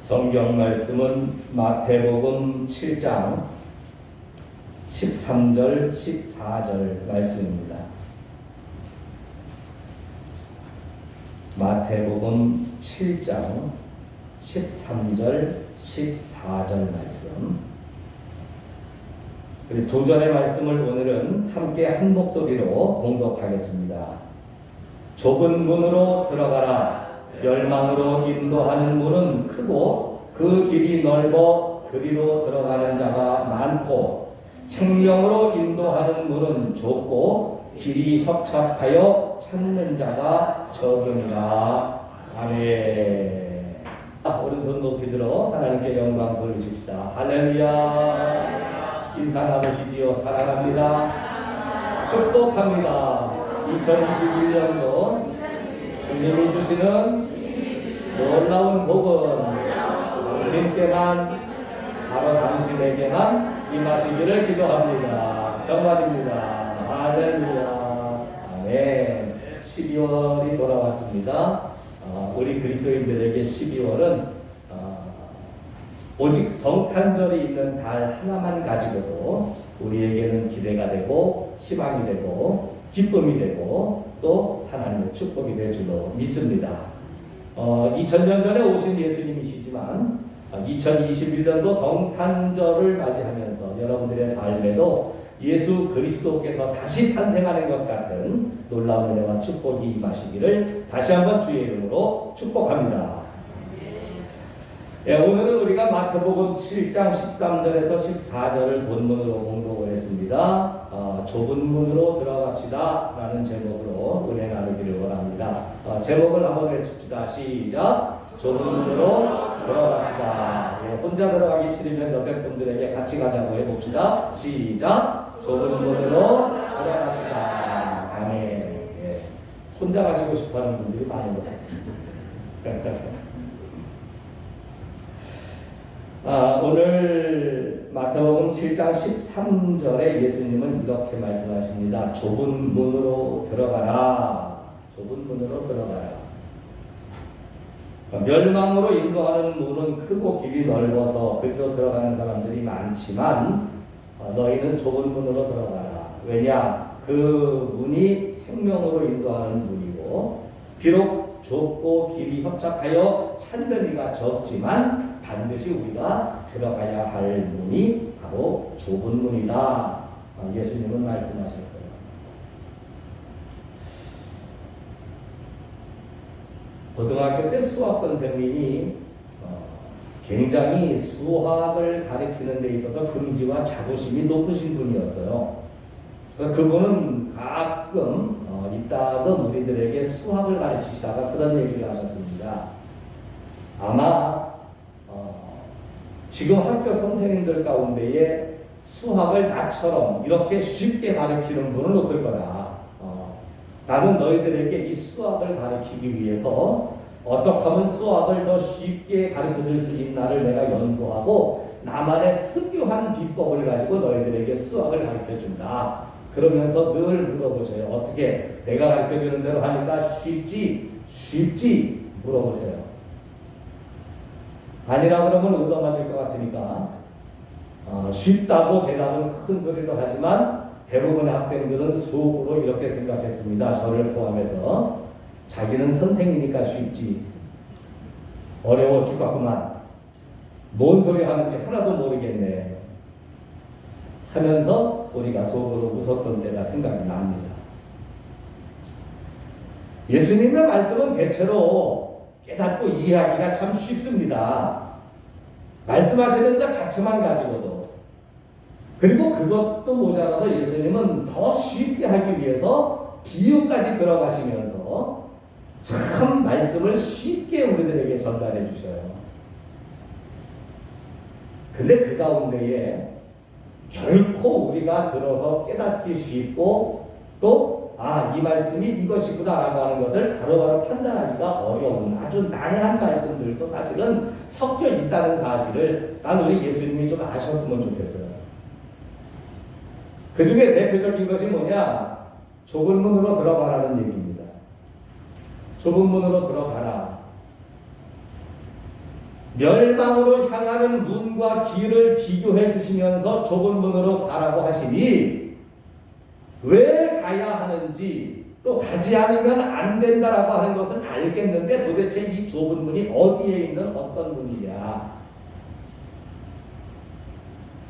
성경 말씀은 마태복음 7장 13절, 14절 말씀입니다. 마태복음 7장 13절, 14절 말씀. 두 절의 말씀을 오늘은 함께 한 목소리로 봉독하겠습니다. 좁은 문으로 들어가라. 멸망으로 인도하는 문은 크고 그 길이 넓어 그리로 들어가는 자가 많고 생명으로 인도하는 문은 좁고 길이 협착하여 찾는 자가 적으니라. 아멘. 오른손 높이 들어 하나님께 영광 돌리십시다. 할렐루야. 인사 나누시지요. 사랑합니다. 축복합니다. 2021년도 주님이 주시는 놀라운 복은 당신께만, 바로 당신에게만 임하시기를 기도합니다. 정말입니다. 할렐루야. 아멘. 12월이 돌아왔습니다. 우리 그리스도인들에게 12월은 오직 성탄절이 있는 달 하나만 가지고도 우리에게는 기대가 되고 희망이 되고 기쁨이 되고 또 하나님의 축복이 될 줄로 믿습니다. 2000년 전에 오신 예수님이시지만 2021년도 성탄절을 맞이하면서 여러분들의 삶에도 예수 그리스도께서 다시 탄생하는 것 같은 놀라운 은혜와 축복이 임하시기를 다시 한번 주의 이름으로 축복합니다. 오늘은 우리가 마태복음 7장 13절에서 14절을 본문으로 공독을 했습니다. 좁은 문으로 들어갑시다 라는 제목으로 은혜 나누기를 원합니다. 제목을 한번 외칩시다. 시작. 좁은 문으로 들어갑시다. 혼자 들어가기 싫으면 몇백 분들에게 같이 가자고 해봅시다. 시작. 좁은 문으로 들어갑시다. 아멘. 혼자 가시고 싶어하는 분들이 많은 것 같아요. 오늘 마태복음 7장 13절에 예수님은 이렇게 말씀하십니다. 좁은 문으로 들어가라. 좁은 문으로 들어가라. 멸망으로 인도하는 문은 크고 길이 넓어서 그리로 들어가는 사람들이 많지만 너희는 좁은 문으로 들어가라. 왜냐? 그 문이 생명으로 인도하는 문이고 비록 좁고 길이 협착하여 찾는 이가 적지만 반드시 우리가 들어가야 할 문이 바로 좁은 문이다. 예수님은 말씀하셨어요. 고등학교 때 수학 선생님이 굉장히 수학을 가르치는 데 있어서 긍지와 자부심이 높으신 분이었어요. 그분은 가끔 이따금 우리들에게 수학을 가르치시다가 그런 얘기를 하셨습니다. 아마 지금 학교 선생님들 가운데에 수학을 나처럼 이렇게 쉽게 가르치는 분은 없을 거다. 나는 너희들에게 이 수학을 가르치기 위해서 어떻게 하면 수학을 더 쉽게 가르쳐줄 수 있나를 내가 연구하고 나만의 특유한 비법을 가지고 너희들에게 수학을 가르쳐준다. 그러면서 늘 물어보셔요. 어떻게 내가 가르쳐주는 대로 하니까 쉽지 물어보셔요. 아니라 그러면 얻어맞을 것 같으니까 쉽다고 대답은 큰 소리로 하지만 대부분의 학생들은 속으로 이렇게 생각했습니다. 저를 포함해서 자기는 선생이니까 쉽지 어려워 죽겠구만. 뭔 소리 하는지 하나도 모르겠네 하면서 우리가 속으로 웃었던 때가 생각이 납니다. 예수님의 말씀은 대체로 깨닫고 이해하기가 참 쉽습니다. 말씀하시는 것 자체만 가지고도. 그리고 그것도 모자라서 예수님은 더 쉽게 하기 위해서 비유까지 들어가시면서 참 말씀을 쉽게 우리들에게 전달해 주셔요. 근데 그 가운데에 결코 우리가 들어서 깨닫기 쉽고 또 이 말씀이 이것이구나 라고 하는 것을 바로바로 판단하기가 어려운 아주 난해한 말씀들도 사실은 섞여 있다는 사실을 난 우리 예수님이 좀 아셨으면 좋겠어요. 그 중에 대표적인 것이 뭐냐? 좁은 문으로 들어가라는 얘기입니다. 좁은 문으로 들어가라. 멸망으로 향하는 문과 길을 비교해 주시면서 좁은 문으로 가라고 하시니 왜 가야 하는지 또 가지 않으면 안 된다라고 하는 것은 알겠는데 도대체 이 좁은 문이 어디에 있는 어떤 문이냐.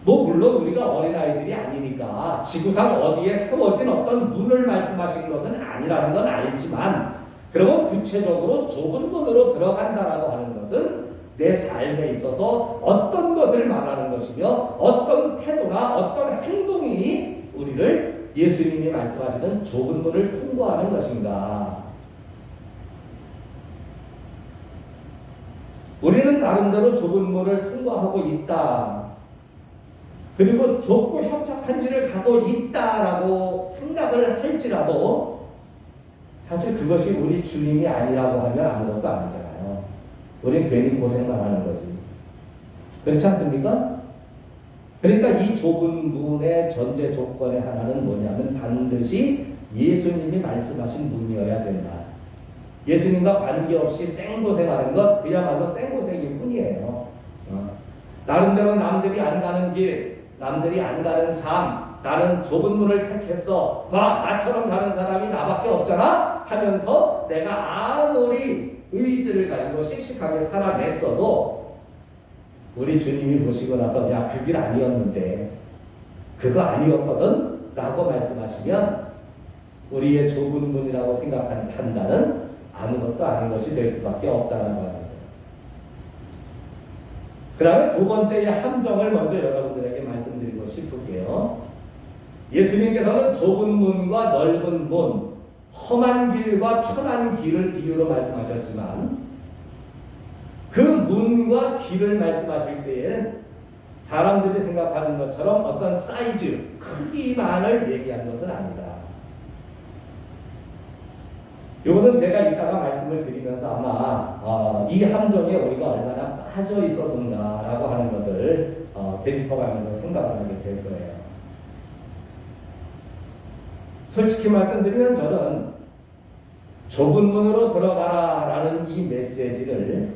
뭐 물론 우리가 어린아이들이 아니니까 지구상 어디에 세워진 어떤 문을 말씀하시는 것은 아니라는 건 알지만 그러면 구체적으로 좁은 문으로 들어간다라고 하는 것은 내 삶에 있어서 어떤 것을 말하는 것이며 어떤 태도나 어떤 행동이 우리를 예수님이 말씀하시는 좁은 문을 통과하는 것인가. 우리는 나름대로 좁은 문을 통과하고 있다. 그리고 좁고 협착한 길을 가고 있다라고 생각을 할지라도 사실 그것이 우리 주님이 아니라고 하면 아무것도 아니잖아요. 우리는 괜히 고생만 하는 거지. 그렇지 않습니까? 그러니까 이 좁은 문의 전제 조건의 하나는 뭐냐면 반드시 예수님이 말씀하신 문이어야 된다. 예수님과 관계없이 생고생하는 것 그야말로 생고생일 뿐이에요. 나름대로 남들이 안 가는 길, 남들이 안 가는 삶, 나는 좁은 문을 택했어. 봐, 나처럼 가는 사람이 나밖에 없잖아? 하면서 내가 아무리 의지를 가지고 씩씩하게 살아냈어도 우리 주님이 보시고 나서 야, 그 길 아니었는데 그거 아니었거든? 라고 말씀하시면 우리의 좁은 문이라고 생각하는 판단은 아무것도 아닌 것이 될 수밖에 없다는 거예요. 그 다음에 두 번째의 함정을 먼저 여러분들에게 말씀드리고 싶을게요. 예수님께서는 좁은 문과 넓은 문, 험한 길과 편한 길을 비유로 말씀하셨지만 그 문과 길을 말씀하실 때에는 사람들이 생각하는 것처럼 어떤 사이즈, 크기만을 얘기한 것은 아니다. 이것은 제가 이따가 말씀을 드리면서 아마 이 함정에 우리가 얼마나 빠져 있었는가라고 하는 것을 되짚어가면서 생각을 하게 될 거예요. 솔직히 말씀드리면 저는 좁은 문으로 들어가라라는 이 메시지를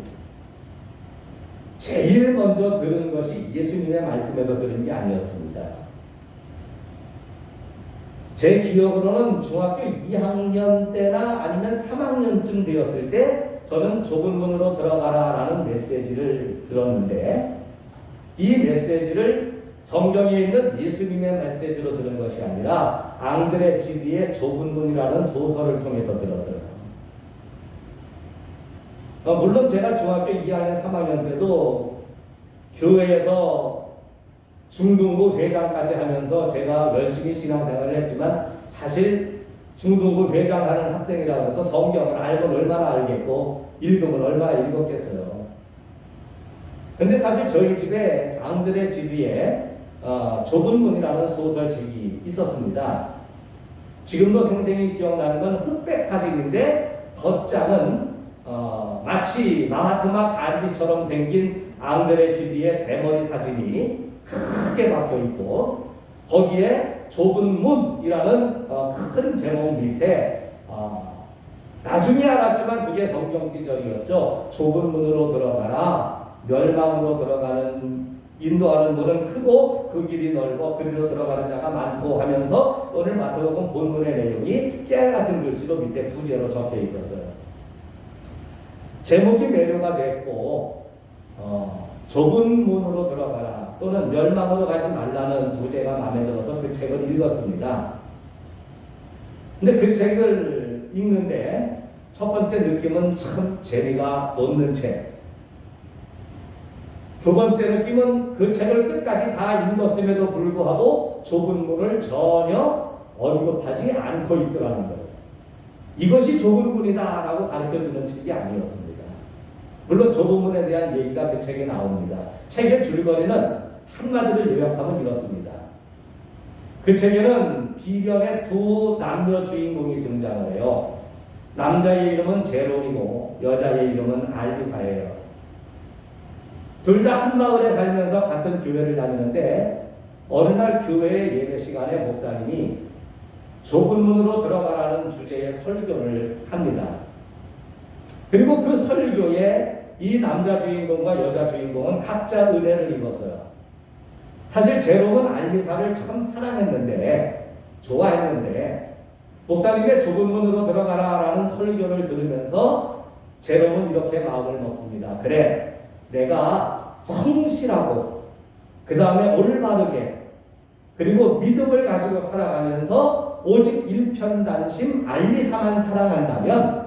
제일 먼저 들은 것이 예수님의 말씀에서 들은 게 아니었습니다. 제 기억으로는 중학교 2학년 때나 아니면 3학년쯤 되었을 때 저는 좁은 문으로 들어가라라는 메시지를 들었는데 이 메시지를 성경에 있는 예수님의 메시지로 들은 것이 아니라 앙드레 지디의 좁은 문이라는 소설을 통해서 들었어요. 물론 제가 중학교 2학년, 3학년 때도 교회에서 중등부 회장까지 하면서 제가 열심히 신앙생활을 했지만 사실 중등부 회장하는 학생이라고 해서 성경을 알면 얼마나 알겠고 읽으면 얼마나 읽었겠어요. 근데 사실 저희 집에 앙드레 지디의 좁은 문이라는 소설책이 있었습니다. 지금도 생생히 기억나는 건 흑백 사진인데 덧장은 마치 마하트마 간디처럼 생긴 앙드레 지디의 대머리 사진이 크게 박혀 있고 거기에 좁은 문이라는 큰 제목 밑에 나중에 알았지만 그게 성경 기절이었죠. 좁은 문으로 들어가라. 멸망으로 들어가는 인도하는 문은 크고 그 길이 넓어 그리로 들어가는 자가 많고 하면서 오늘 마태복음 본문의 내용이 깨알 같은 글씨로 밑에 부제로 적혀 있었어요. 제목이 매료가 됐고 좁은 문으로 들어가라 또는 멸망으로 가지 말라는 부제가 마음에 들어서 그 책을 읽었습니다. 근데 그 책을 읽는데 첫 번째 느낌은 참 재미가 없는 책. 두 번째 느낌은 그 책을 끝까지 다 읽었음에도 불구하고 좁은 문을 전혀 언급하지 않고 있더라는 거예요. 이것이 좁은 문이다라고 가르쳐주는 책이 아니었습니다. 물론 좁은 문에 대한 얘기가 그 책에 나옵니다. 책의 줄거리는 한마디로 요약하면 이렇습니다. 그 책에는 비련의 두 남녀 주인공이 등장을 해요. 남자의 이름은 제롬이고 여자의 이름은 알비사예요. 둘 다 한 마을에 살면서 같은 교회를 다니는데 어느 날 교회의 예배 시간에 목사님이 좁은 문으로 들어가라는 주제의 설교를 합니다. 그리고 그 설교에 이 남자 주인공과 여자 주인공은 각자 은혜를 입었어요. 사실 제롬은 알리사를 참 사랑했는데, 좋아했는데, 목사님의 좁은 문으로 들어가라라는 설교를 들으면서 제롬은 이렇게 마음을 먹습니다. 그래, 내가 성실하고 그 다음에 올바르게 그리고 믿음을 가지고 살아가면서 오직 일편단심 알리사만 사랑한다면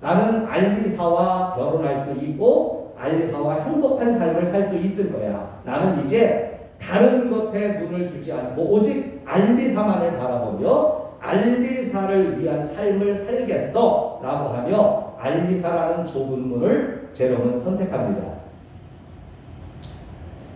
나는 알리사와 결혼할 수 있고 알리사와 행복한 삶을 살 수 있을 거야. 나는 이제 다른 것에 눈을 주지 않고 오직 알리사만을 바라보며 알리사를 위한 삶을 살겠어 라고 하며 알리사라는 좁은 문을 제롬은 선택합니다.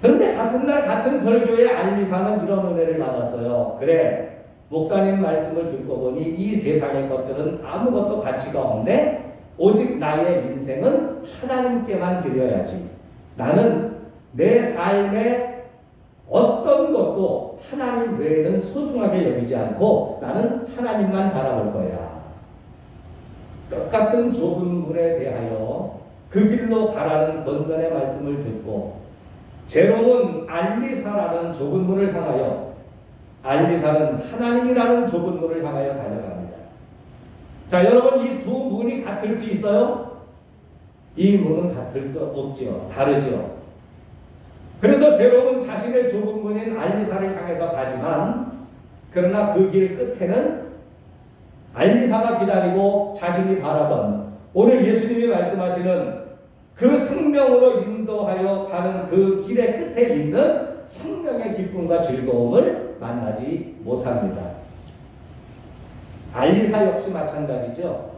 그런데 같은 날 같은 설교에 알리사는 이런 은혜를 받았어요. 그래, 목사님 말씀을 듣고 보니 이 세상의 것들은 아무것도 가치가 없네. 오직 나의 인생은 하나님께만 드려야지. 나는 내 삶에 어떤 것도 하나님 외에는 소중하게 여기지 않고 나는 하나님만 바라볼 거야. 똑같은 좁은 문에 대하여 그 길로 가라는 권면의 말씀을 듣고 제롬은 알리사라는 좁은 문을 향하여, 알리사는 하나님이라는 좁은 문을 향하여 달려갑니다. 자, 여러분, 이 두 문이 같을 수 있어요? 이 문은 같을 수 없죠. 다르죠. 그래서 제롬은 자신의 좁은 문인 알리사를 향해서 가지만, 그러나 그 길 끝에는 알리사가 기다리고 자신이 바라던 오늘 예수님이 말씀하시는 그 생명으로 인도하여 가는 그 길의 끝에 있는 생명의 기쁨과 즐거움을 만나지 못합니다. 알리사 역시 마찬가지죠.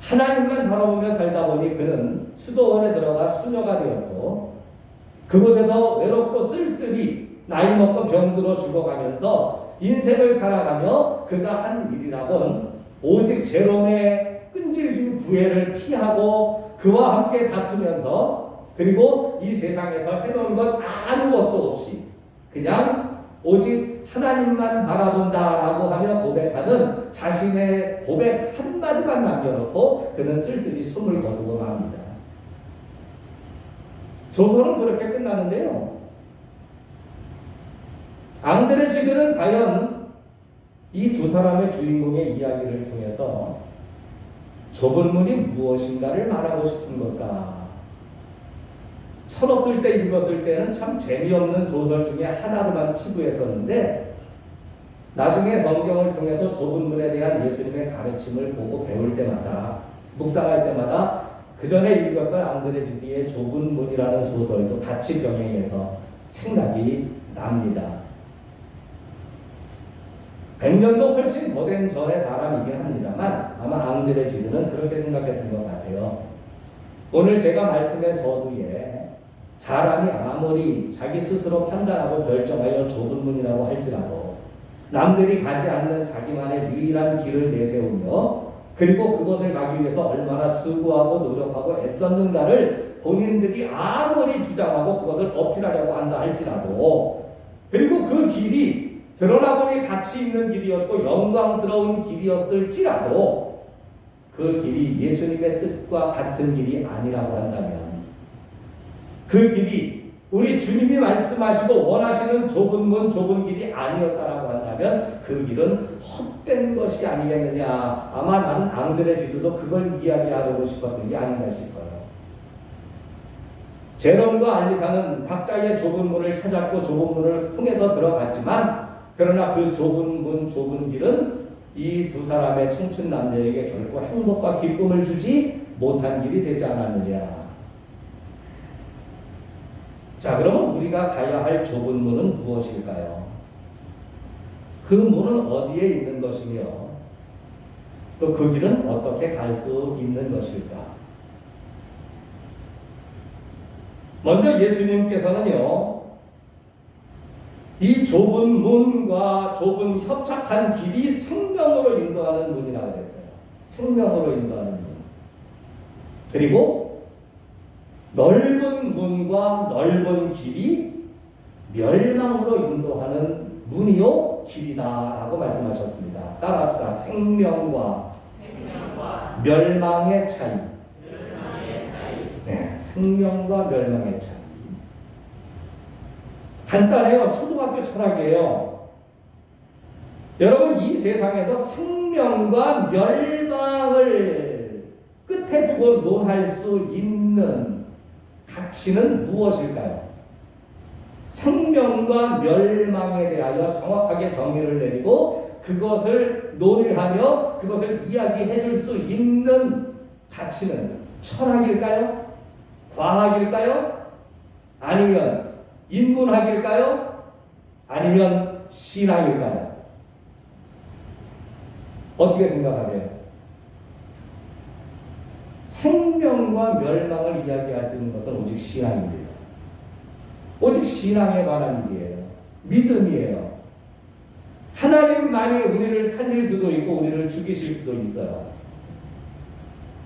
하나님만 바라보며 살다 보니 그는 수도원에 들어가 수녀가 되었고 그곳에서 외롭고 쓸쓸히 나이 먹고 병들어 죽어가면서 인생을 살아가며 그가 한 일이라곤 오직 제롬의 끈질긴 구애를 피하고 그와 함께 다투면서 그리고 이 세상에서 해놓은 것 아무것도 없이 그냥 오직 하나님만 바라본다라고 하며 고백하는 자신의 고백 한마디만 남겨놓고 그는 쓸쓸히 숨을 거두고 맙니다. 소설은 그렇게 끝나는데요. 앙드레지드는 과연 이 두 사람의 주인공의 이야기를 통해서 좁은 문이 무엇인가를 말하고 싶은 걸까? 철없을 때 읽었을 때는 참 재미없는 소설 중에 하나로만 치부했었는데 나중에 성경을 통해서 좁은 문에 대한 예수님의 가르침을 보고 배울 때마다 묵상할 때마다 그 전에 읽었던 앙드레지드의 좁은 문이라는 소설도 같이 병행해서 생각이 납니다. 100년도 훨씬 더 된 전의 사람이긴 합니다만 아마 앙드레지드는 그렇게 생각했던 것 같아요. 오늘 제가 말씀의 서두에 사람이 아무리 자기 스스로 판단하고 결정하여 좁은 문이라고 할지라도 남들이 가지 않는 자기만의 유일한 길을 내세우며 그리고 그것을 가기 위해서 얼마나 수고하고 노력하고 애썼는가를 본인들이 아무리 주장하고 그것을 어필하려고 한다 할지라도 그리고 그 길이 드러나보니 가치 있는 길이었고 영광스러운 길이었을지라도 그 길이 예수님의 뜻과 같은 길이 아니라고 한다면 그 길이 우리 주님이 말씀하시고 원하시는 좁은 문, 좁은 길이 아니었다라고 한다면 그 길은 헛된 것이 아니겠느냐. 아마 나는 앙드레지드도 그걸 이야기하고 싶었던 게 아닌가 싶어요. 제롬과 알리사는 각자의 좁은 문을 찾았고 좁은 문을 통해서 들어갔지만 그러나 그 좁은 문, 좁은 길은 이 두 사람의 청춘 남녀에게 결코 행복과 기쁨을 주지 못한 길이 되지 않았느냐. 자, 그러면 우리가 가야 할 좁은 문은 무엇일까요? 그 문은 어디에 있는 것이며 또 그 길은 어떻게 갈 수 있는 것일까? 먼저 예수님께서는요, 이 좁은 문과 좁은 협착한 길이 생명으로 인도하는 문이라고 했어요. 생명으로 인도하는 문. 그리고 넓은 문과 넓은 길이 멸망으로 인도하는 문이요 길이다라고 말씀하셨습니다. 따라합시다. 생명과 멸망의 차이. 네. 생명과 멸망의 차이. 간단해요. 초등학교 철학이에요. 여러분, 이 세상에서 생명과 멸망을 끝에 두고 논할 수 있는 가치는 무엇일까요? 생명과 멸망에 대하여 정확하게 정의를 내리고 그것을 논의하며 그것을 이야기해 줄 수 있는 가치는 철학일까요? 과학일까요? 아니면 인문학일까요? 아니면 신학일까요? 어떻게 생각하세요? 생명과 멸망을 이야기할 수 있는 것은 오직 신앙입니다. 오직 신앙에 관한 일이에요. 믿음이에요. 하나님만이 우리를 살릴 수도 있고 우리를 죽이실 수도 있어요.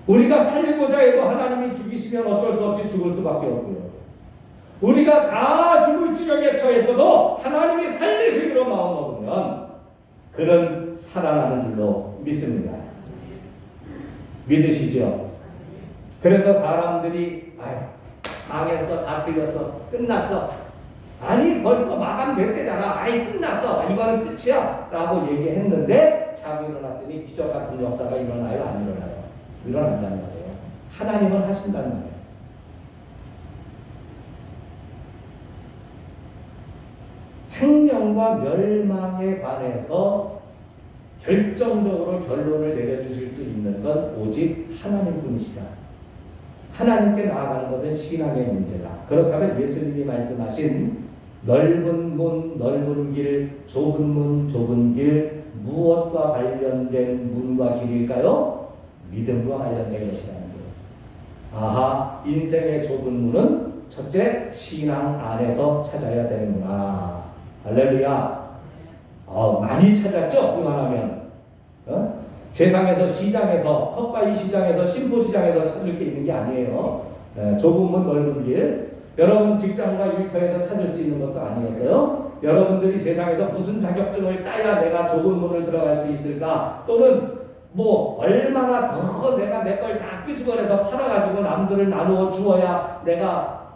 우리가 살리고자 해도 하나님이 죽이시면 어쩔 수 없이 죽을 수밖에 없고요. 우리가 다 죽을 지경에 처했어도 하나님이 살리시기로 마음먹으면 그는 살아나는 줄로 믿습니다. 믿으시죠? 그래서 사람들이 망했어, 다 틀렸어, 끝났어. 아니 벌써 마감됐대잖아. 끝났어. 이거는 끝이야. 라고 얘기했는데 자고 일어났더니 기적 같은 역사가 일어나요? 안 일어나요? 일어난다는 말이에요. 하나님은 하신다는 말이에요. 생명과 멸망에 관해서 결정적으로 결론을 내려주실 수 있는 건 오직 하나님뿐이시다. 하나님께 나아가는 것은 신앙의 문제다. 그렇다면 예수님이 말씀하신 넓은 문, 넓은 길, 좁은 문, 좁은 길, 무엇과 관련된 문과 길일까요? 믿음과 관련된 것이라는 거예요. 아하, 인생의 좁은 문은 첫째, 신앙 안에서 찾아야 되는구나. 할렐루야. 많이 찾았죠? 그만하면. 세상에서, 시장에서, 석가이 시장에서, 신포 시장에서 찾을 게 있는 게 아니에요. 좁은 문, 넓은 길. 여러분 직장과 일터에서 찾을 수 있는 것도 아니었어요. 여러분들이 세상에서 무슨 자격증을 따야 내가 좁은 문을 들어갈 수 있을까? 또는 얼마나 더 내가 내 걸 다 끄집어내서 팔아가지고 남들을 나누어 주어야 내가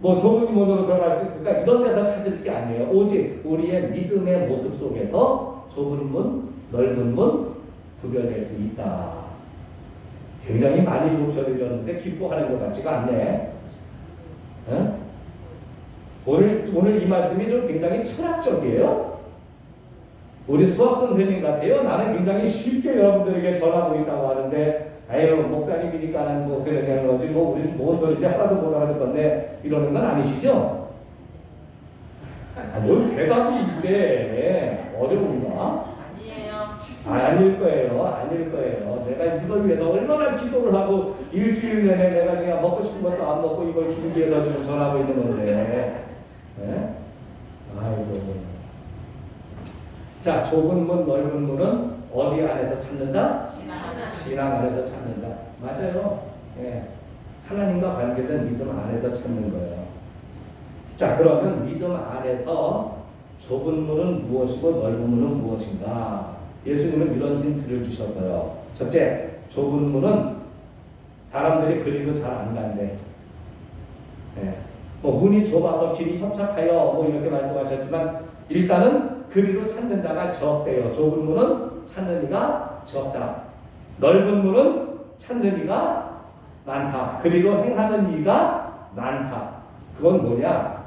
좁은 문으로 들어갈 수 있을까? 이런 데서 찾을 게 아니에요. 오직 우리의 믿음의 모습 속에서 좁은 문, 넓은 문 구별될 수 있다. 굉장히 많이 소설드렸는데 기뻐하는 것 같지가 않네. 오늘 이 말씀이 좀 굉장히 철학적이에요. 우리 수학 선생님 같아요. 나는 굉장히 쉽게 여러분들에게 전하고 있다고 하는데 목사님이니까는 그러는 거지 우리 뭔 소리인지 하나도 못 알아듣 건데 이러는 건 아니시죠? 뭘 대답이 이래 어려운가? 아닐 거예요. 내가 이걸 위해서 얼마나 기도를 하고 일주일 내내 내가 그냥 먹고 싶은 것도 안 먹고 이걸 주기 위해서 지금 전하고 있는 건데. 네? 아이고. 자, 좁은 문, 넓은 문은 어디 안에서 찾는다? 신앙 안에서 찾는다. 맞아요. 예. 하나님과 관계된 믿음 안에서 찾는 거예요. 자, 그러면 믿음 안에서 좁은 문은 무엇이고 넓은 문은 무엇인가? 예수님은 이런 힌트를 주셨어요. 첫째, 좁은 문은 사람들이 그리로 잘 안 간대. 예. 문이 좁아서 길이 협착하여 이렇게 말씀하셨지만 일단은 그리로 찾는 자가 적대요. 좁은 문은 찾는 이가 적다. 넓은 문은 찾는 이가 많다. 그리로 행하는 이가 많다. 그건 뭐냐?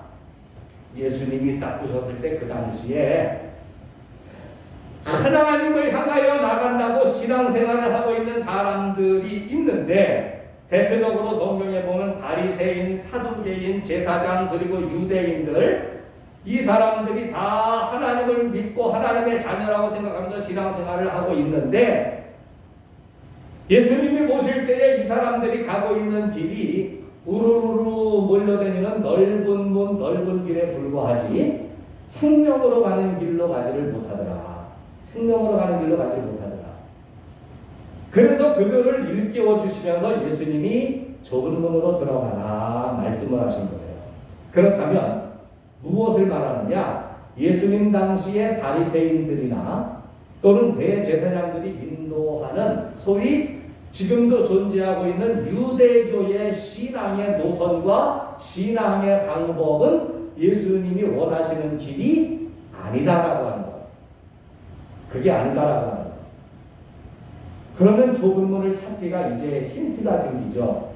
예수님이 딱 오셨을 때 그 당시에 하나님을 향하여 나간다고 신앙생활을 하고 있는 사람들이 있는데 대표적으로 성경에 보면 바리새인, 사두개인, 제사장 그리고 유대인들 이 사람들이 다 하나님을 믿고 하나님의 자녀라고 생각하면서 신앙생활을 하고 있는데 예수님이 오실 때에 이 사람들이 가고 있는 길이 우르르 몰려다니는 넓은 문, 넓은 길에 불과하지 생명으로 가는 길로 가지를 못하더라. 생명으로 가는 길로 가지를 못하더라. 그래서 그들을 일깨워 주시면서 예수님이 좁은 문으로 들어가라 말씀을 하신 거예요. 그렇다면 무엇을 말하느냐? 예수님 당시의 바리새인들이나 또는 대제사장들이 인도하는 소위 지금도 존재하고 있는 유대교의 신앙의 노선과 신앙의 방법은 예수님이 원하시는 길이 아니다라고 하는 거예요. 그게 아니다라고 하는 거예요. 그러면 좁은 문을 찾기가 이제 힌트가 생기죠.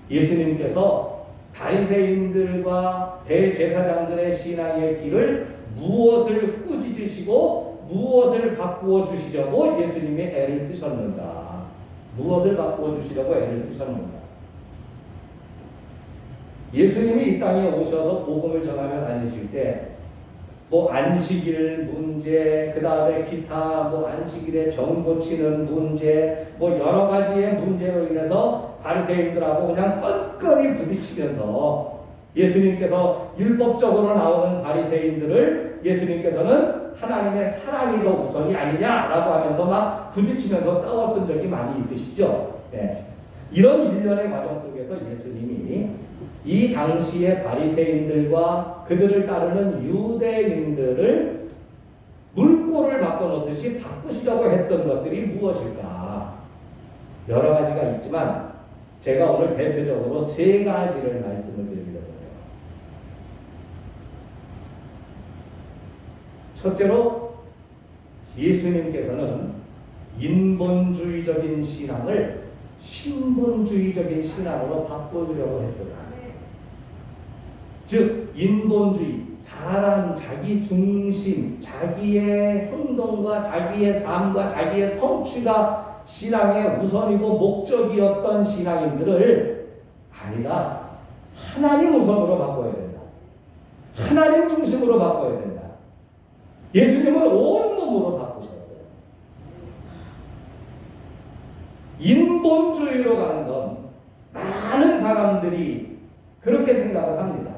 예수님께서 바리새인들과 대제사장들의 신앙의 길을 무엇을 꾸짖으시고 무엇을 바꾸어 주시려고 예수님이 애를 쓰셨는가. 무엇을 바꾸어 주시려고 애를 쓰셨는가. 예수님이 이 땅에 오셔서 복음을 전하며 다니실 때 뭐 안식일 문제, 그 다음에 기타 뭐 안식일에 병 고치는 문제, 뭐 여러 가지의 문제로 인해서 바리새인들하고 그냥 끈끈이 부딪히면서 예수님께서 율법적으로 나오는 바리새인들을 예수님께서는 하나님의 사랑이 더 우선이 아니냐라고 하면서 막 부딪히면서 싸웠던 적이 많이 있으시죠. 네. 이런 일련의 과정 속에서 예수님이 이 당시의 바리새인들과 그들을 따르는 유대인들을 물꼬를 바꿔놓듯이 바꾸시려고 했던 것들이 무엇일까? 여러 가지가 있지만 제가 오늘 대표적으로 세 가지를 말씀을 드리려고 해요. 첫째로 예수님께서는 인본주의적인 신앙을 신본주의적인 신앙으로 바꿔주려고 했어요. 즉 인본주의, 사람 자기 중심, 자기의 행동과 자기의 삶과 자기의 성취가 신앙의 우선이고 목적이었던 신앙인들을 아니다. 하나님 우선으로 바꿔야 된다. 하나님 중심으로 바꿔야 된다. 예수님은 온몸으로 바꾸셨어요. 인본주의로 가는 건 많은 사람들이 그렇게 생각을 합니다.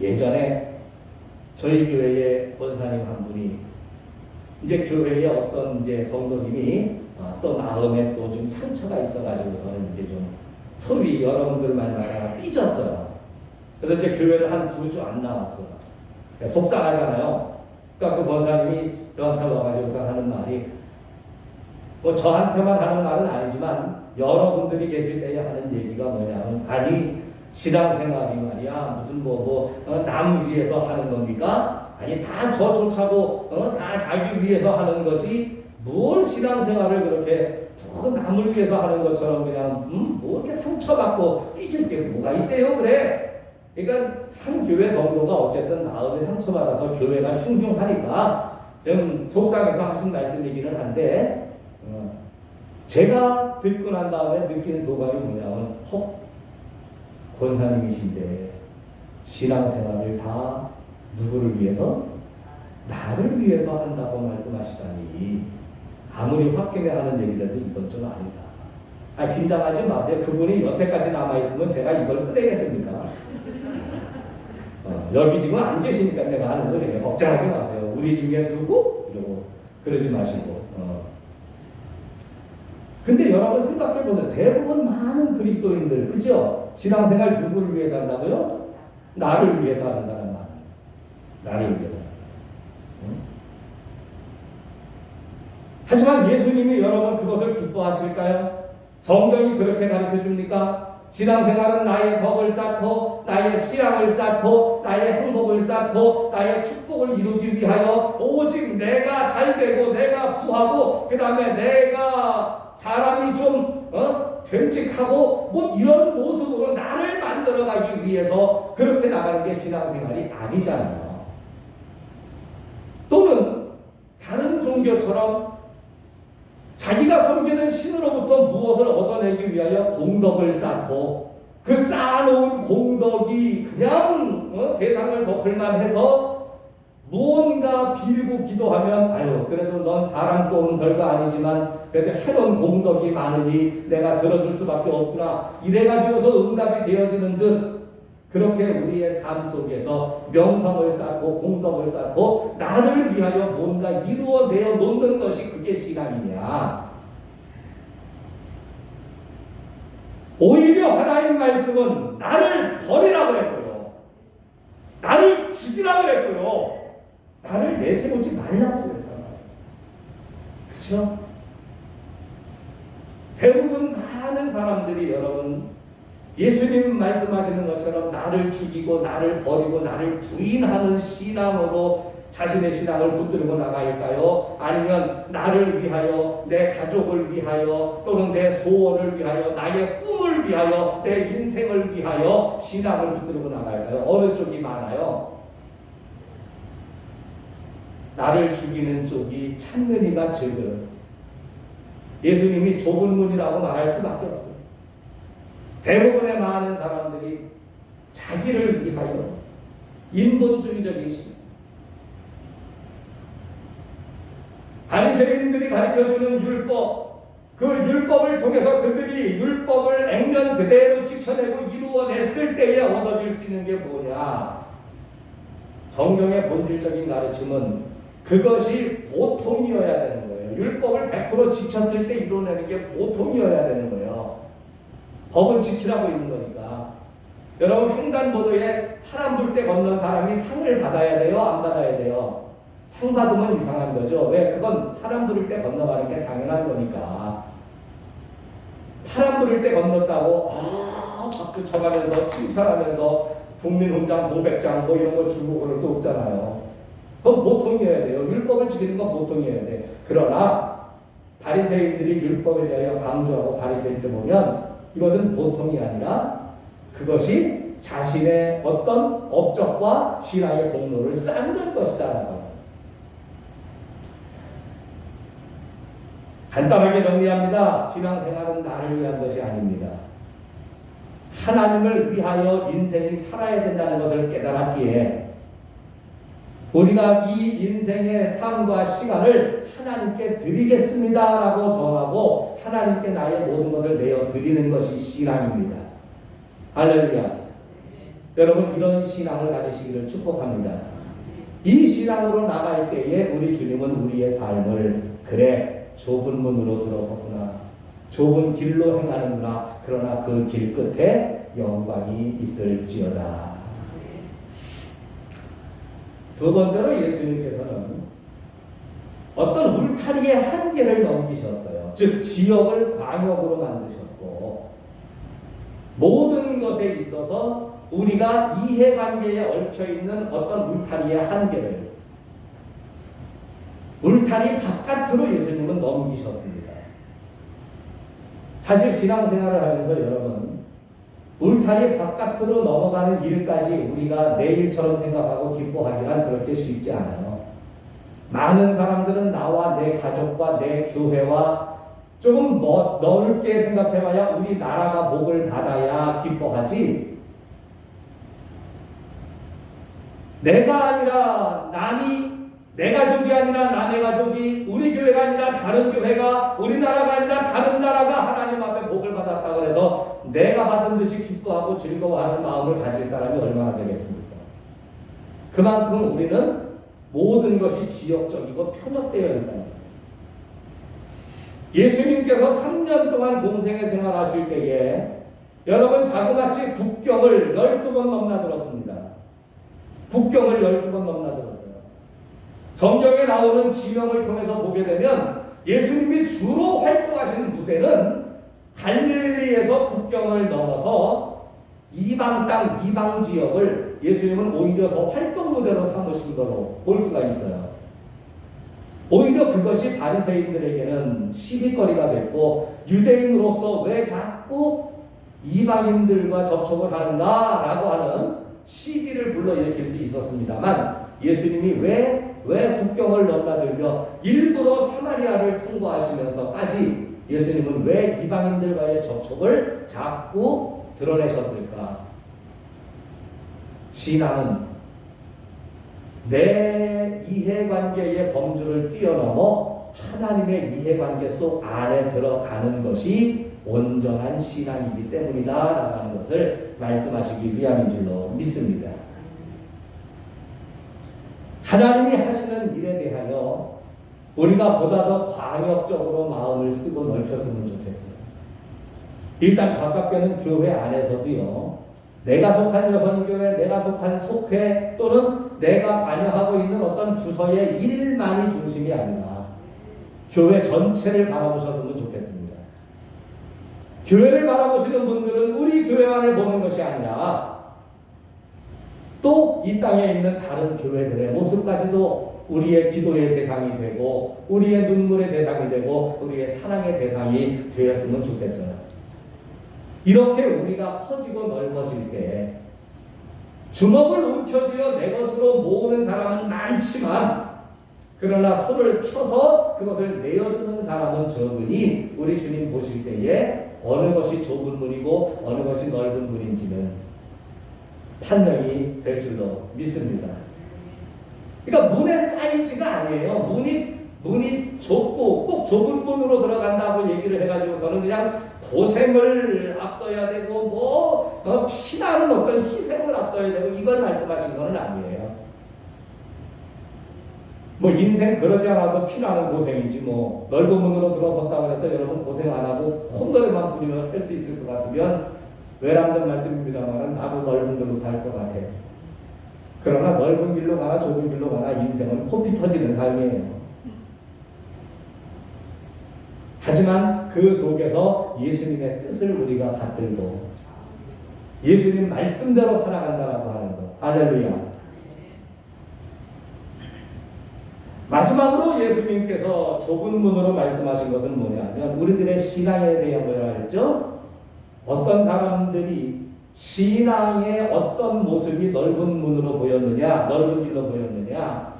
예전에 저희 교회의 권사님 한 분이 이제 교회에 어떤 이제 성도님이 또 마음에 또 좀 상처가 있어가지고서는 이제 좀 소위 여러분들 말마다 삐졌어요. 그래서 이제 교회를 한 2주 안 나왔어요. 속상하잖아요. 그러니까 그 권사님이 저한테 와가지고 하는 말이 뭐 저한테만 하는 말은 아니지만 여러분들이 계실 때에 하는 얘기가 뭐냐면 아니 신앙생활이 말이야 무슨 남 위해서 하는 겁니까? 아니 다 저조차고 다 자기 위해서 하는 거지 뭘 신앙생활을 그렇게 남을 위해서 하는 것처럼 그냥 뭐 이렇게 상처받고 삐질 게 뭐가 있대요 그래. 그러니까 한 교회 성도가 어쨌든 마음에 상처받아서 교회가 흉흉하니까 좀 속상해서 하신 말씀 얘기는 한데 제가 듣고 난 다음에 느낀 소감이 뭐냐면 권사님이신데 신앙생활을 다 누구를 위해서? 나를 위해서 한다고 말씀하시다니 아무리 홧김에 하는 얘기라도 이건 좀 아니다. 긴장하지 마세요. 그분이 여태까지 남아있으면 제가 이걸 꺼내겠습니까? 여기 지금 안 계시니까 내가 하는 소리예요. 걱정하지 마세요. 우리 중에 누구? 이러고 그러지 마시고 근데 여러분 생각해보세요. 대부분 많은 그리스도인들 그죠? 신앙생활 누구를 위해서 한다고요? 나를 위해서 하는 사람 많아요. 나를 위해서 하는 사람. 하지만 예수님이 여러분 그것을 기뻐하실까요? 성경이 그렇게 가르쳐줍니까? 신앙생활은 나의 덕을 쌓고 나의 수양을 쌓고 나의 행복을 쌓고 나의 축복을 이루기 위하여 오직 내가 잘되고 내가 부하고 그 다음에 내가 사람이 좀 됨직하고 뭐 이런 모습으로 나를 만들어가기 위해서 그렇게 나가는 게 신앙생활이 아니잖아요. 또는 다른 종교처럼 자기가 섬기는 신으로부터 무엇을 얻어내기 위하여 공덕을 쌓고 그 쌓아놓은 공덕이 그냥 세상을 덮을만 해서 무언가 빌고 기도하면 아유 그래도 넌 사람 꼴은 별거 아니지만 그래도 해놓은 공덕이 많으니 내가 들어줄 수밖에 없구나 이래가지고서 응답이 되어지는 듯 그렇게 우리의 삶 속에서 명성을 쌓고 공덕을 쌓고 나를 위하여 뭔가 이루어내어 놓는 것이 그게 신앙이냐. 오히려 하나님 말씀은 나를 버리라 그랬고요. 나를 죽이라 그랬고요. 나를 내세우지 말라고 그랬단 말이에요. 그렇죠? 대부분 많은 사람들이 여러분 예수님 말씀하시는 것처럼 나를 죽이고 나를 버리고 나를 부인하는 신앙으로 자신의 신앙을 붙들고 나갈까요? 아니면 나를 위하여, 내 가족을 위하여, 또는 내 소원을 위하여, 나의 꿈을 위하여, 내 인생을 위하여 신앙을 붙들고 나갈까요? 어느 쪽이 많아요? 나를 죽이는 쪽이 찾는 이가 적어요. 예수님이 좁은 문이라고 말할 수밖에 없어요. 대부분의 많은 사람들이 자기를 위하여 인본주의적인 신앙, 바리새인들이 가르쳐주는 율법, 그 율법을 통해서 그들이 율법을 액면 그대로 지켜내고 이루어냈을 때에 얻어질 수 있는 게 뭐냐? 성경의 본질적인 가르침은 그것이 보통이어야 되는 거예요. 율법을 100% 지켰을 때 이루어내는 게 보통이어야 되는 거예요. 법은 지키라고 있는 거니까. 여러분, 횡단보도에 파란 불 때 건넌 사람이 상을 받아야 돼요? 안 받아야 돼요? 상 받으면 이상한 거죠. 왜? 그건 파란 불일 때 건너가는 게 당연한 거니까. 파란 불일 때 건넜다고 박수 쳐가면서 칭찬하면서 국민훈장, 동백장 뭐 이런 거 주고 그럴 수 없잖아요. 그건 보통이어야 돼요. 율법을 지키는 건 보통이어야 돼. 그러나 바리새인들이 율법에 대하여 강조하고 가르칠 때 보면 이것은 보통이 아니라 그것이 자신의 어떤 업적과 신앙의 공로를 쌓는 것이다라고. 간단하게 정리합니다. 신앙생활은 나를 위한 것이 아닙니다. 하나님을 위하여 인생이 살아야 된다는 것을 깨달았기에 우리가 이 인생의 삶과 시간을 하나님께 드리겠습니다라고 정하고 하나님께 나의 모든 것을 내어 드리는 것이 신앙입니다. 할렐루야. 여러분, 이런 신앙을 가지시기를 축복합니다. 이 신앙으로 나갈 때에 우리 주님은 우리의 삶을 그래 좁은 문으로 들어섰구나, 좁은 길로 행하는구나, 그러나 그 길 끝에 영광이 있을지어다. 두 번째로 예수님께서는 어떤 울타리의 한계를 넘기셨어요. 즉 지역을 광역으로 만드셨고 모든 것에 있어서 우리가 이해관계에 얽혀있는 어떤 울타리의 한계를 울타리 바깥으로 예수님은 넘기셨습니다. 사실 신앙생활을 하면서 여러분 울타리 바깥으로 넘어가는 일까지 우리가 내 일처럼 생각하고 기뻐하기란 그렇게 쉽지 않아요. 많은 사람들은 나와 내 가족과 내 교회와 조금 넓게 생각해봐야 우리 나라가 복을 받아야 기뻐하지, 내가 아니라 남이 내 가족이 아니라 남의 가족이, 우리 교회가 아니라 다른 교회가, 우리나라가 아니라 다른 나라가 하나님 앞에 복을 받았다 그래서 내가 받은 듯이 기뻐하고 즐거워하는 마음을 가질 사람이 얼마나 되겠습니까? 그만큼 우리는 모든 것이 지역적이고 편협되어 있다는 거예요. 예수님께서 3년 동안 공생의 생활하실 때에 여러분 자그마치 국경을 12번 넘나들었습니다. 국경을 12번 넘나들었어요. 성경에 나오는 지명을 통해서 보게 되면 예수님이 주로 활동하시는 무대는 갈릴리에서 국경을 넘어서 이방 땅, 이방 지역을 예수님은 오히려 더 활동 무대로 삼으신 걸로 볼 수가 있어요. 오히려 그것이 바리새인들에게는 시비거리가 됐고 유대인으로서 왜 자꾸 이방인들과 접촉을 하는가라고 하는 시비를 불러일으킬 수 있었습니다만 예수님이 왜 국경을 넘나들며 일부러 사마리아를 통과하시면서까지 예수님은 왜 이방인들과의 접촉을 자꾸 드러내셨을까? 신앙은 내 이해관계의 범주를 뛰어넘어 하나님의 이해관계 속 안에 들어가는 것이 온전한 신앙이기 때문이다라는 것을 말씀하시기 위함인 줄로 믿습니다. 하나님이 하시는 일에 대하여 우리가 보다 더 광역적으로 마음을 쓰고 넓혔으면 좋겠어요. 일단 가깝게는 교회 안에서도요, 내가 속한 여선교회, 내가 속한 속회 또는 내가 관여하고 있는 어떤 부서의 일만이 중심이 아니라 교회 전체를 바라보셨으면 좋겠습니다. 교회를 바라보시는 분들은 우리 교회만을 보는 것이 아니라 또 이 땅에 있는 다른 교회들의 모습까지도 우리의 기도의 대상이 되고 우리의 눈물의 대상이 되고 우리의 사랑의 대상이 되었으면 좋겠어요. 이렇게 우리가 커지고 넓어질 때 주먹을 움켜쥐어 내 것으로 모으는 사람은 많지만 그러나 손을 펴서 그것을 내어주는 사람은 적으니 우리 주님 보실 때에 어느 것이 좁은 문이고 어느 것이 넓은 문인지는 판명이 될 줄로 믿습니다. 그러니까 문의 사이즈가 아니에요. 문이 좁고 꼭 좁은 문으로 들어간다고 얘기를 해가지고서는 그냥 고생을 앞서야 되고 피나는 어떤 희생을 앞서야 되고 이걸 말씀하신 건 아니에요. 인생 그러지 않아도 피나는 고생이지 넓은 문으로 들어섰다고 해서 여러분 고생 안 하고 콩들만 부리며 살 수 있을 것 같으면 외람된 말씀입니다만 나도 넓은 길로 갈 것 같아요. 그러나 넓은 길로 가나 좁은 길로 가나 인생은 코피 터지는 삶이에요. 하지만 그 속에서 예수님의 뜻을 우리가 받들고 예수님 말씀대로 살아간다라고 하는 것. 할렐루야. 마지막으로 예수님께서 좁은 문으로 말씀하신 것은 뭐냐면 우리들의 신앙에 대한 뭐라 했죠? 어떤 사람들이 신앙의 어떤 모습이 넓은 문으로 보였느냐, 넓은 길로 보였느냐.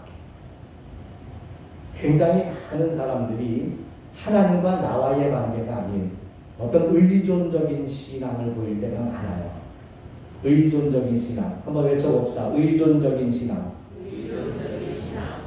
굉장히 많은 사람들이 하나님과 나와의 관계가 아닌 어떤 의존적인 신앙을 보일 때가 많아요. 의존적인 신앙. 한번 외쳐봅시다. 의존적인 신앙.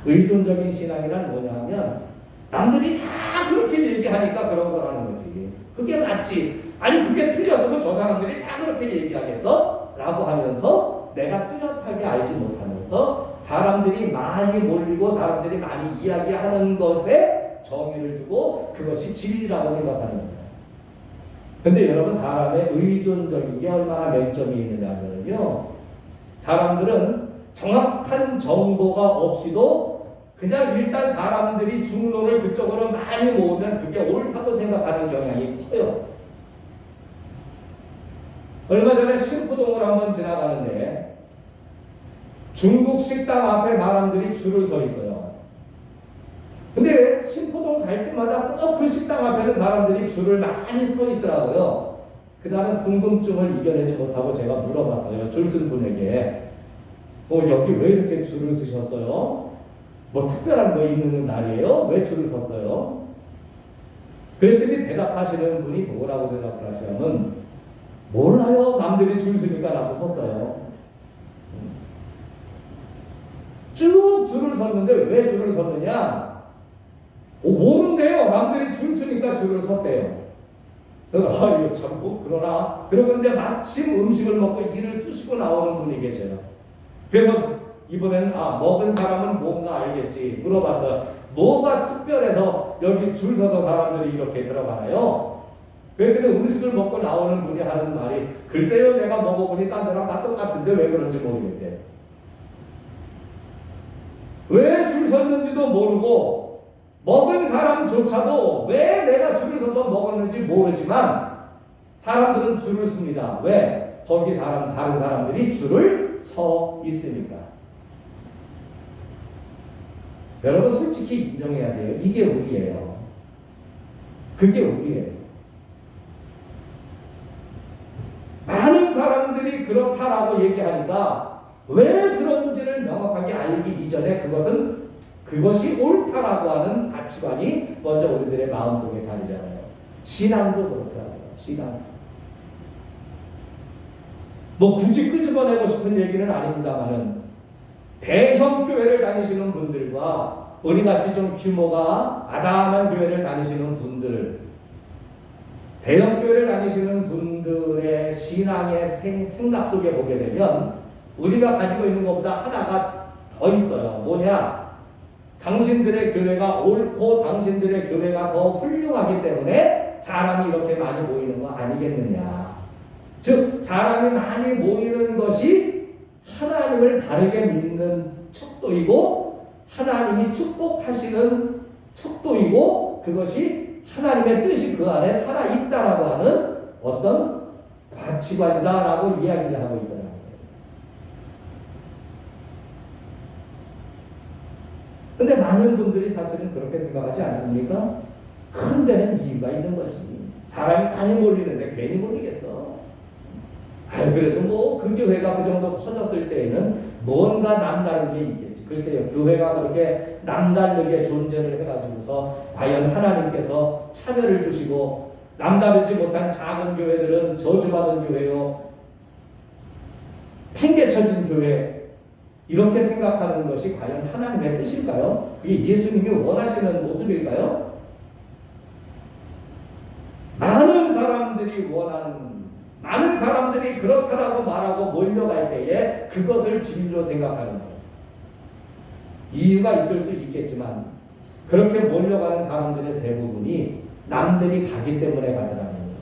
의존적인 신앙이란 뭐냐면 남들이 다 그렇게 얘기하니까 그런 거라는 거지. 그게 맞지. 아니 그게 틀렸으면 저 사람들이 다 그렇게 얘기하겠어? 라고 하면서 내가 뚜렷하게 알지 못하면서 사람들이 많이 몰리고 사람들이 많이 이야기하는 것에 정의를 두고 그것이 진리라고 생각하는 거예요. 근데 여러분 사람의 의존적인 게 얼마나 맹점이 있느냐면요. 사람들은 정확한 정보가 없이도 그냥 일단 사람들이 중론을 그쪽으로 많이 모으면 그게 옳다고 생각하는 경향이 커요. 얼마 전에 신포동을 한번 지나가는데 중국 식당 앞에 사람들이 줄을 서 있어요. 근데 신포동 갈 때마다 꼭 그 식당 앞에는 사람들이 줄을 많이 서 있더라고요. 그날은 궁금증을 이겨내지 못하고 제가 물어봤어요. 줄 쓴 분에게. 여기 왜 이렇게 줄을 서셨어요? 특별한 거 있는 날이에요? 왜 줄을 섰어요? 그랬더니 대답하시는 분이 뭐라고 대답을 하시냐면 몰라요. 남들이 줄 서니까 나도 섰어요. 쭉 줄을 섰는데 왜 줄을 섰느냐? 모르는데요. 남들이 줄 서니까 줄을 섰대요. 그래서 이거 참 그러나 그러는데 마침 음식을 먹고 이를 쑤시고 나오는 분이 계셔요. 그래서 이번에는 먹은 사람은 뭔가 알겠지 물어봐서 뭐가 특별해서 여기 줄 서서 사람들이 이렇게 들어가나요? 그랬더니 음식을 먹고 나오는 분이 하는 말이 글쎄요 내가 먹어보니 딴 데랑 다 똑같은데 왜 그런지 모르겠대. 왜 줄 섰는지도 모르고 먹은 사람조차도 왜 내가 줄을 서서 먹었는지 모르지만 사람들은 줄을 씁니다. 왜? 거기 다른 사람들이 줄을 서 있으니까. 여러분 솔직히 인정해야 돼요. 이게 우리예요. 그게 우리예요. 많은 사람들이 그렇다라고 얘기하니까 왜 그런지를 명확하게 알기 이전에 그것이 옳다라고 하는 가치관이 먼저 우리들의 마음속에 자리 잡아요. 신앙도 그렇더라고요. 신앙. 굳이 끄집어내고 싶은 얘기는 아닙니다만은 대형 교회를 다니시는 분들과 우리같이 좀 규모가 아담한 교회를 다니시는 분들, 대형 교회를 다니시는 분들의 신앙의 생각 속에 보게 되면 우리가 가지고 있는 것보다 하나가 더 있어요. 뭐냐? 당신들의 교회가 옳고 당신들의 교회가 더 훌륭하기 때문에 사람이 이렇게 많이 모이는 거 아니겠느냐. 즉 사람이 많이 모이는 것이 하나님을 바르게 믿는 척도이고 하나님이 축복하시는 척도이고 그것이 하나님의 뜻이 그 안에 살아있다라고 하는 어떤 가치관이다라고 이야기를 하고 있더라고요. 근데 많은 분들이 사실은 그렇게 생각하지 않습니까? 큰 데는 이유가 있는 거지. 사람이 많이 몰리는데 괜히 몰리겠어. 그래도 뭐 그 교회가 그 정도 커졌을 때에는 뭔가 남다른 게 있겠지. 그럴 때 교회가 그렇게 남다르게 존재를 해가지고서 과연 하나님께서 차별을 주시고 남다르지 못한 작은 교회들은 저주받은 교회요, 팽개쳐진 교회, 이렇게 생각하는 것이 과연 하나님의 뜻일까요? 그게 예수님이 원하시는 모습일까요? 많은 사람들이 그렇다라고 말하고 몰려갈 때에 그것을 진리로 생각하는 거예요. 이유가 있을 수 있겠지만 그렇게 몰려가는 사람들의 대부분이 남들이 가기 때문에 가더라는 거예요.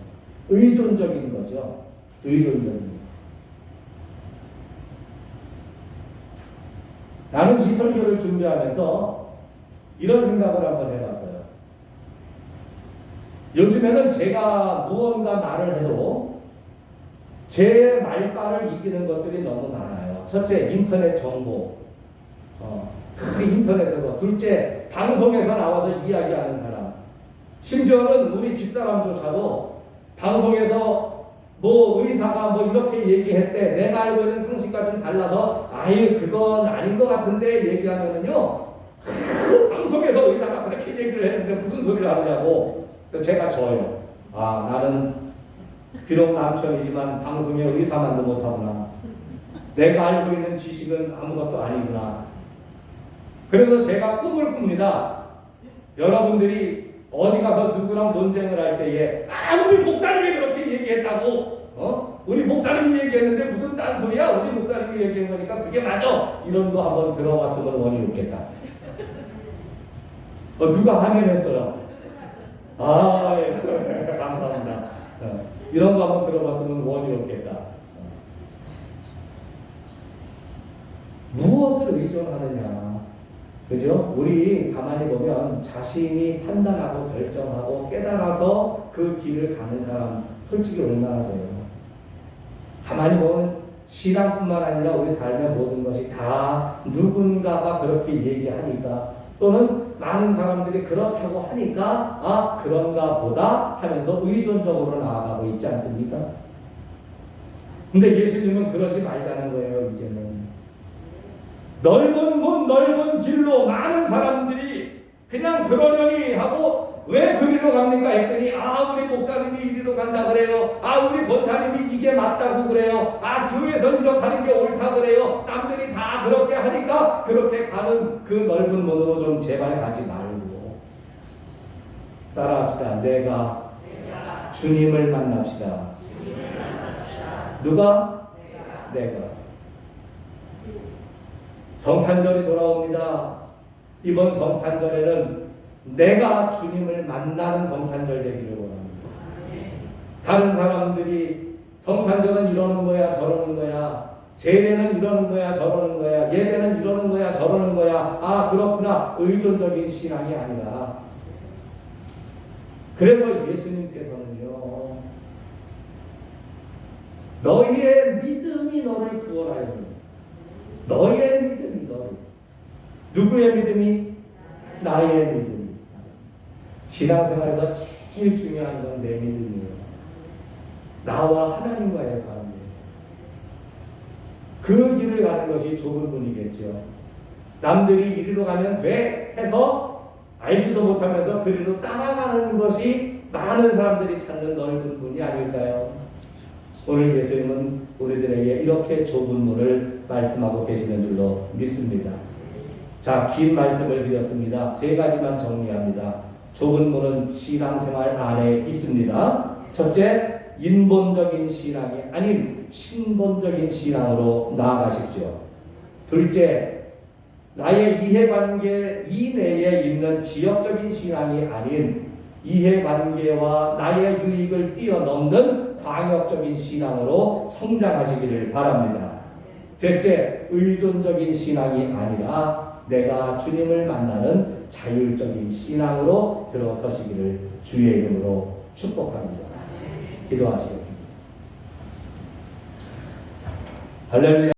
의존적인 거죠. 의존적인 거. 나는 이 설교를 준비하면서 이런 생각을 한번 해봤어요. 요즘에는 제가 무언가 말을 해도 제 말빨을 이기는 것들이 너무 많아요. 첫째, 인터넷 정보. 인터넷에서. 둘째, 방송에서 나와서 이야기하는 사람. 심지어는 우리 집사람조차도 방송에서 뭐 의사가 뭐 이렇게 얘기했대. 내가 알고 있는 상식과 좀 달라서 그건 아닌 것 같은데 얘기하면은요. 방송에서 의사가 그렇게 얘기를 했는데 무슨 소리를 하느냐고. 제가 져요. 나는 비록 남편이지만 방송에 의사만도 못하구나. 내가 알고 있는 지식은 아무것도 아니구나. 그래서 제가 꿈을 꿉니다. 여러분들이 어디 가서 누구랑 논쟁을 할 때에 우리 목사님이 그렇게 얘기했다고, 우리 목사님이 얘기했는데 무슨 딴소리야, 우리 목사님이 얘기한 거니까 그게 맞아, 이런 거 한번 들어봤으면 원이 없겠다. 누가 하면 했어요. 예. 감사합니다. 이런 거 한번 들어봤으면 원이 없겠다. 무엇을 의존하느냐, 그죠? 우리 가만히 보면 자신이 판단하고 결정하고 깨달아서 그 길을 가는 사람 솔직히 얼마나 돼요. 가만히 보면 신앙뿐만 아니라 우리 삶의 모든 것이 다 누군가가 그렇게 얘기하니까, 또는 많은 사람들이 그렇다고 하니까 그런가 보다 하면서 의존적으로 나아가고 있지 않습니까? 근데 예수님은 그러지 말자는 거예요. 이제는 넓은 문 넓은 길로 많은 사람들이 그냥 그러려니 하고, 왜 그리로 갑니까 했더니 우리 목사님이 이리로 간다 그래요. 우리 권사님이 이게 맞다고 그래요. 교회에서 이렇게 하는 게 옳다 그래요. 남들이 다 그렇게 하니까 그렇게 가는 그 넓은 문으로 좀 제발 가지 말고 따라합시다. 내가 주님을 만납시다. 누가? 내가. 성탄절이 돌아옵니다. 이번 성탄절에는 내가 주님을 만나는 성탄절 되기를 원합니다. 다른 사람들이 성탄절은 이러는 거야 저러는 거야, 세례는 이러는 거야 저러는 거야, 예배는 이러는 거야 저러는 거야, 그렇구나, 의존적인 신앙이 아니라. 그래서 예수님께서는요, 너희의 믿음이 너를 구원하여. 너희의 믿음이 너를. 누구의 믿음이? 나의 믿음이. 신앙생활에서 제일 중요한 건 내 믿음이에요. 나와 하나님과의 관계. 그 길을 가는 것이 좁은 문이겠죠. 남들이 이리로 가면 돼 해서 알지도 못하면서 그리로 따라가는 것이 많은 사람들이 찾는 넓은 문이 아닐까요? 오늘 예수님은 우리들에게 이렇게 좁은 문을 말씀하고 계시는 줄로 믿습니다. 자, 긴 말씀을 드렸습니다. 세 가지만 정리합니다. 좁은 문은 신앙생활 안에 있습니다. 첫째, 인본적인 신앙이 아닌 신본적인 신앙으로 나아가십시오. 둘째, 나의 이해관계 이내에 있는 지역적인 신앙이 아닌 이해관계와 나의 유익을 뛰어넘는 광역적인 신앙으로 성장하시기를 바랍니다. 셋째, 의존적인 신앙이 아니라 내가 주님을 만나는 자율적인 신앙으로 들어서시기를 주의 이름으로 축복합니다. 기도하시겠습니다. 할렐루야.